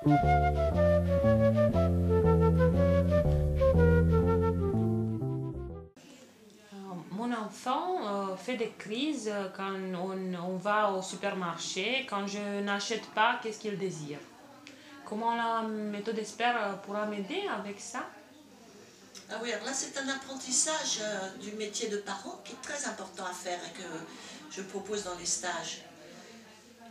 Mon enfant fait des crises quand on va au supermarché, quand je n'achète pas qu'est-ce qu'il désire. Comment la méthode Esper pourra m'aider avec ça? Ah oui, alors là c'est un apprentissage du métier de parent qui est très important à faire et que je propose dans les stages.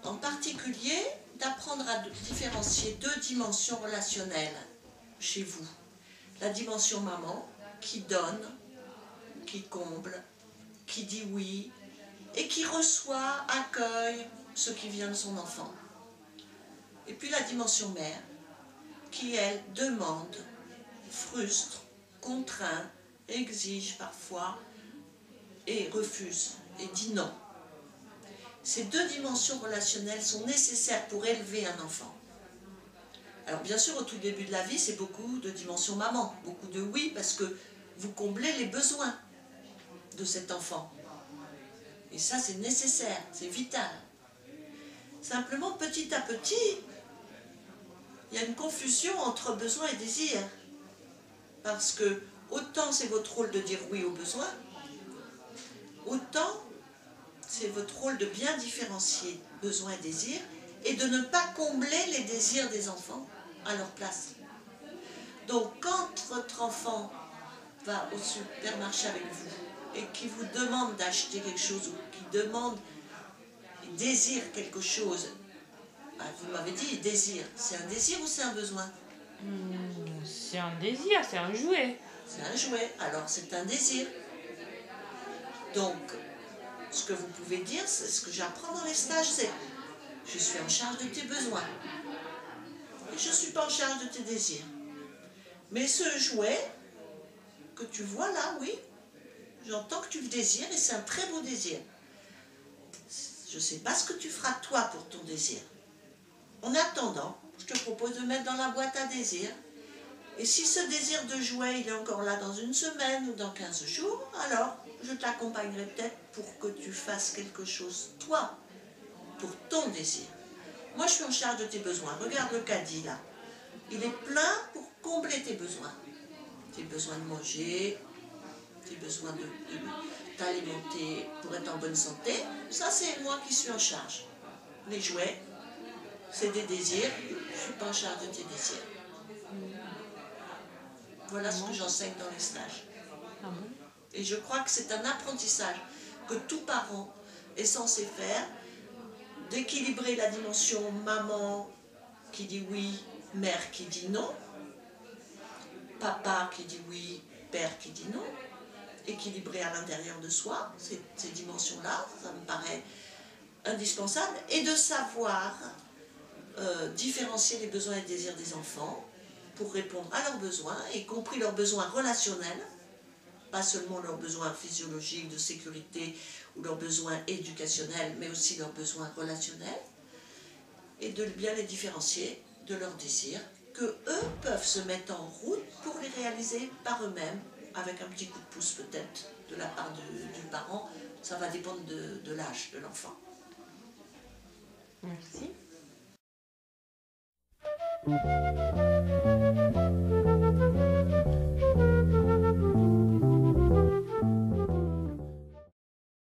En particulier, d'apprendre à différencier deux dimensions relationnelles chez vous. La dimension maman, qui donne, qui comble, qui dit oui, et qui reçoit, accueille ce qui vient de son enfant. Et puis la dimension mère, qui elle demande, frustre, contraint, exige parfois, et refuse, et dit non. Ces deux dimensions relationnelles sont nécessaires pour élever un enfant. Alors bien sûr, au tout début de la vie, c'est beaucoup de dimension maman, beaucoup de oui, parce que vous comblez les besoins de cet enfant. Et ça, c'est nécessaire, c'est vital. Simplement, petit à petit, il y a une confusion entre besoin et désir. Parce que autant c'est votre rôle de dire oui aux besoins, autant c'est votre rôle de bien différencier besoin et désir et de ne pas combler les désirs des enfants à leur place. Donc quand votre enfant va au supermarché avec vous et qui vous demande d'acheter quelque chose ou qui demande, il désire quelque chose, vous m'avez dit il désire, c'est un désir ou c'est un besoin? C'est un désir, c'est un jouet. C'est un jouet, alors c'est un désir. Donc, ce que vous pouvez dire, c'est ce que j'apprends dans les stages, c'est je suis en charge de tes besoins. Et je ne suis pas en charge de tes désirs. Mais ce jouet que tu vois là, oui, j'entends que tu le désires et c'est un très beau désir. Je ne sais pas ce que tu feras toi pour ton désir. En attendant, je te propose de mettre dans la boîte à désirs. Et si ce désir de jouet, il est encore là dans une semaine ou dans 15 jours, alors je t'accompagnerai peut-être pour que tu fasses quelque chose, toi, pour ton désir. Moi, je suis en charge de tes besoins. Regarde le caddie, là. Il est plein pour combler tes besoins. Tes besoins de manger, tes besoins de t'alimenter pour être en bonne santé. Ça, c'est moi qui suis en charge. Les jouets, c'est des désirs. Je ne suis pas en charge de tes désirs. Voilà ce que j'enseigne dans les stages. Et je crois que c'est un apprentissage que tout parent est censé faire, d'équilibrer la dimension maman qui dit oui, mère qui dit non, papa qui dit oui, père qui dit non, équilibrer à l'intérieur de soi, ces dimensions-là, ça me paraît indispensable, et de savoir différencier les besoins et désirs des enfants, pour répondre à leurs besoins, y compris leurs besoins relationnels, pas seulement leurs besoins physiologiques, de sécurité ou leurs besoins éducationnels, mais aussi leurs besoins relationnels, et de bien les différencier de leurs désirs, que eux peuvent se mettre en route pour les réaliser par eux-mêmes, avec un petit coup de pouce peut-être de la part du parent. Ça va dépendre de l'âge de l'enfant. Merci.